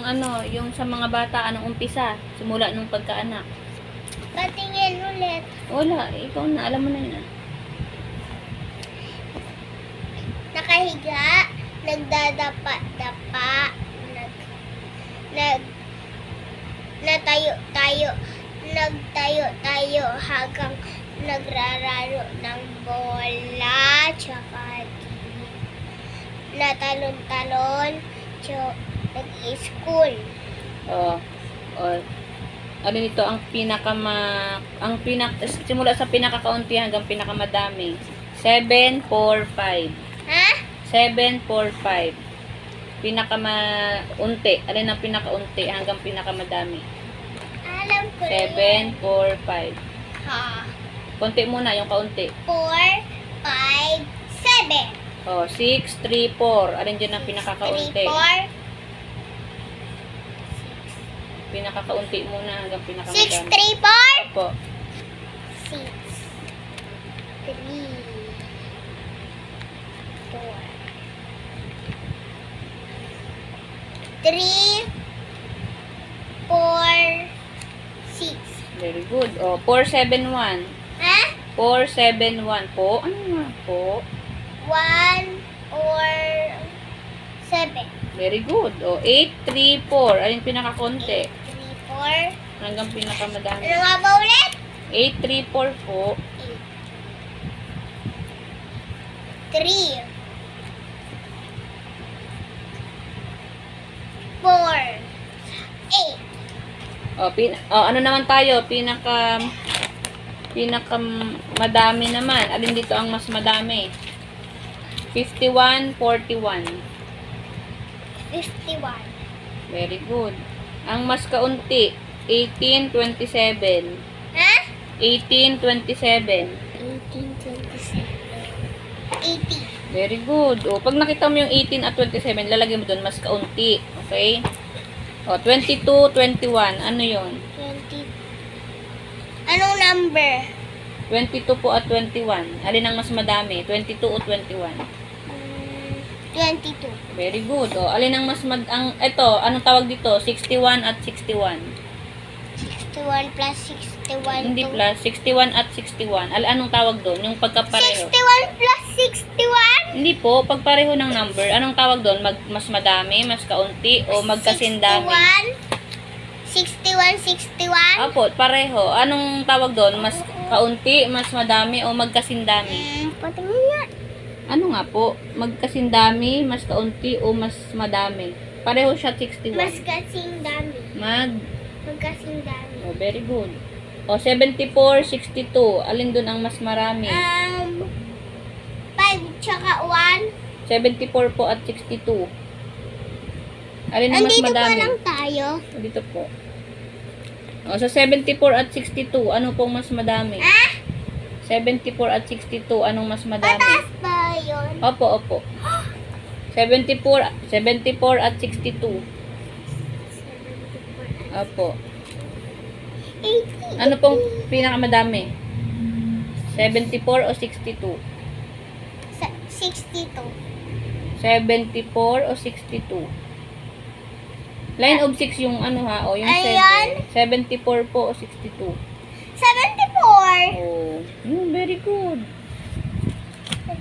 ano, yung sa mga bata, anong umpisa? Simula nung pagkaanak. Patingin ulit. Wala, ikaw na, alam mo na yun. Nakahiga, nagdadapa-dapa, nagtayo-tayo hanggang nagrararo ng bola, tsaka natalon-talon, nag-school. Oh, oh. Ano nito ang simula sa pinakakaunti hanggang pinakamadami. 7, 4, 5. Ha? 7, 4, 5. Pinakamaunti. Alin ang pinakaunti hanggang pinakamadami? Alam ko 7, 4, 5. Ha? Konti muna yung kaunti. 4, 5, 7. Oh, 6, 3, 4. Alin dyan ang pinakakaunti? 3, 4. Pinakakaunti muna hanggang 6, pinakamadami. 3, 4. Opo. 6, 3, 4. 3, 4, 6. Very good. Oh, 4, 7, 1. Ha? 4, 7, 1 po. Ano nga po? 1 or 7. Very good. O, 8, 3, 4. Alin pinakakonti? 3, 4. Hanggang pinakamadami. Ano nga ba ulit? 8, 3, 4 po. 3, 4, 8. Ano naman tayo? Madami naman. Alin dito ang mas madami? 51, 41. 51. Very good. Ang mas kaunti, 18, 27. Ha? 18, 27. 18, 27. 80. Very good. O, pag nakita mo yung 18 at 27, lalagyan mo doon mas kaunti. Okay? O, 22, 21. Ano yun? 20. Anong number? 22 po at 21. Alin ang mas madami? 22 o 21? 22. Very good. O, alin ang mas ito, anong tawag dito? 61 at 61. 61 plus 61. Hindi plus, 61 at 61. Anong tawag doon? Yung pagkapareho. 61 plus 61? Hindi po, pagpareho ng number. Anong tawag doon? Mas madami, mas kaunti, o magkasindami? 61, 61. Apo, pareho. Anong tawag doon? Mas kaunti, mas madami, o magkasindami? Patingin nga. Ano nga po? Magkasindami, mas kaunti, o mas madami? Pareho siya 61. Mas kasing dami. Magkasing dami. Oh, very good. O, 74, 62. Alin doon ang mas marami? 5 tsaka 1. 74 po at 62. Alin ang mas Andito pa madami? lang tayo. Dito po. O, sa 74 at 62, ano pong mas madami? Ah? 74 at 62, anong mas madami? Pataas ba yun? Opo, opo. 74 at 62. Opo. 80. Ano pong pinakamadami? 74 o 62? 62. 74 o 62? Line of 6 yung ano ha, o yung Ayan. 7. 74 po o 62? 74. Oh, very good. Ay,